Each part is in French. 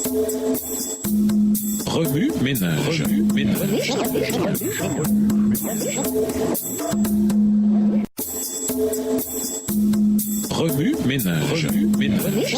Remue ménage. Remue ménage.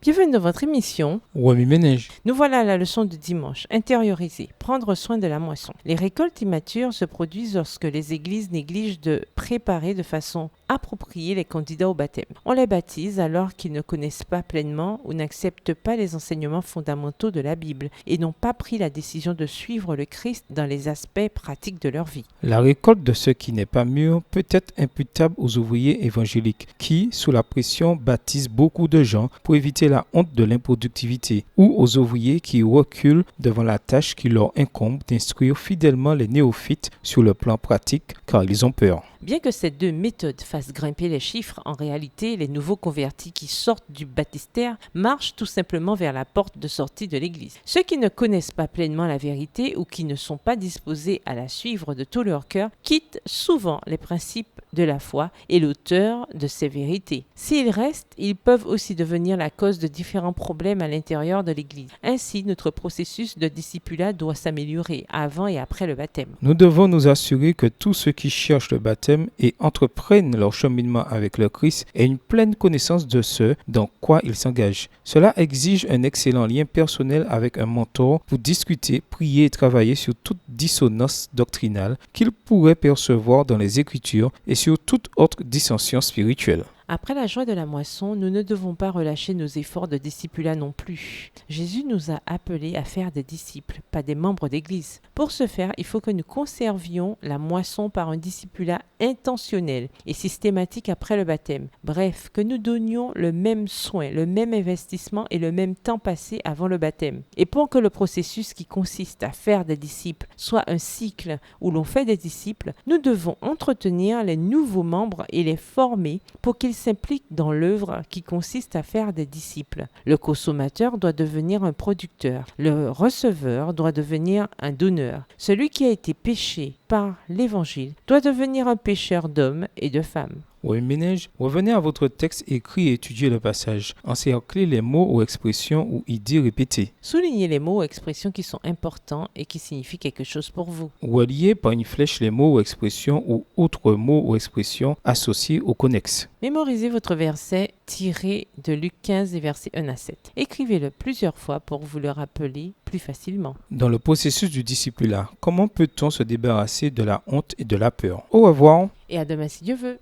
Bienvenue dans votre émission. Remue ménage. Nous voilà à la leçon de dimanche. Intérioriser, prendre soin de la moisson. Les récoltes immatures se produisent lorsque les églises négligent de préparer de façon appropriée les candidats au baptême. On les baptise alors qu'ils ne connaissent pas pleinement ou n'acceptent pas les enseignements fondamentaux de la Bible et n'ont pas pris la décision de suivre le Christ dans les aspects pratiques de leur vie. La récolte de ce qui n'est pas mûr peut être imputable aux ouvriers évangéliques qui, sous la pression, baptisent beaucoup de gens pour éviter la honte de l'improductivité, ou aux ouvriers qui reculent devant la tâche qui leur incombe d'instruire fidèlement les néophytes sur le plan pratique car ils ont peur. Bien que ces deux méthodes fassent grimper les chiffres, en réalité, les nouveaux convertis qui sortent du baptistère marchent tout simplement vers la porte de sortie de l'Église. Ceux qui ne connaissent pas pleinement la vérité ou qui ne sont pas disposés à la suivre de tout leur cœur quittent souvent les principes de la foi et l'auteur de ces vérités. S'ils restent, ils peuvent aussi devenir la cause de différents problèmes à l'intérieur de l'Église. Ainsi, notre processus de discipulat doit s'améliorer avant et après le baptême. Nous devons nous assurer que tous ceux qui cherchent le baptême et entreprennent leur cheminement avec le Christ aient une pleine connaissance de ce dans quoi ils s'engagent. Cela exige un excellent lien personnel avec un mentor pour discuter, prier et travailler sur toute dissonance doctrinale qu'ils pourraient percevoir dans les Écritures et sur toute autre dissension spirituelle. Après la joie de la moisson, nous ne devons pas relâcher nos efforts de discipulat non plus. Jésus nous a appelés à faire des disciples, pas des membres d'Église. Pour ce faire, il faut que nous conservions la moisson par un discipulat intentionnel et systématique après le baptême. Bref, que nous donnions le même soin, le même investissement et le même temps passé avant le baptême. Et pour que le processus qui consiste à faire des disciples soit un cycle où l'on fait des disciples, nous devons entretenir les nouveaux membres et les former pour qu'ils s'impliquent dans l'œuvre qui consiste à faire des disciples. Le consommateur doit devenir un producteur. Le receveur doit devenir un donneur. Celui qui a été péché par l'Évangile doit devenir un pécheur d'hommes et de femmes. Remue ménage, revenez à votre texte écrit et étudiez le passage. Encerclez les mots ou expressions ou idées répétées. Soulignez les mots ou expressions qui sont importants et qui signifient quelque chose pour vous. Reliez par une flèche les mots ou expressions ou autres mots ou expressions associés au connexe. Mémorisez votre verset tiré de Luc 15 et versets 1 à 7. Écrivez-le plusieurs fois pour vous le rappeler plus facilement. Dans le processus du discipulat, comment peut-on se débarrasser de la honte et de la peur? Au revoir. Et à demain si Dieu veut.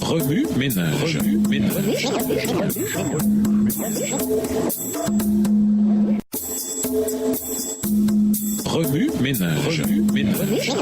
Remue ménage. Remue ménage.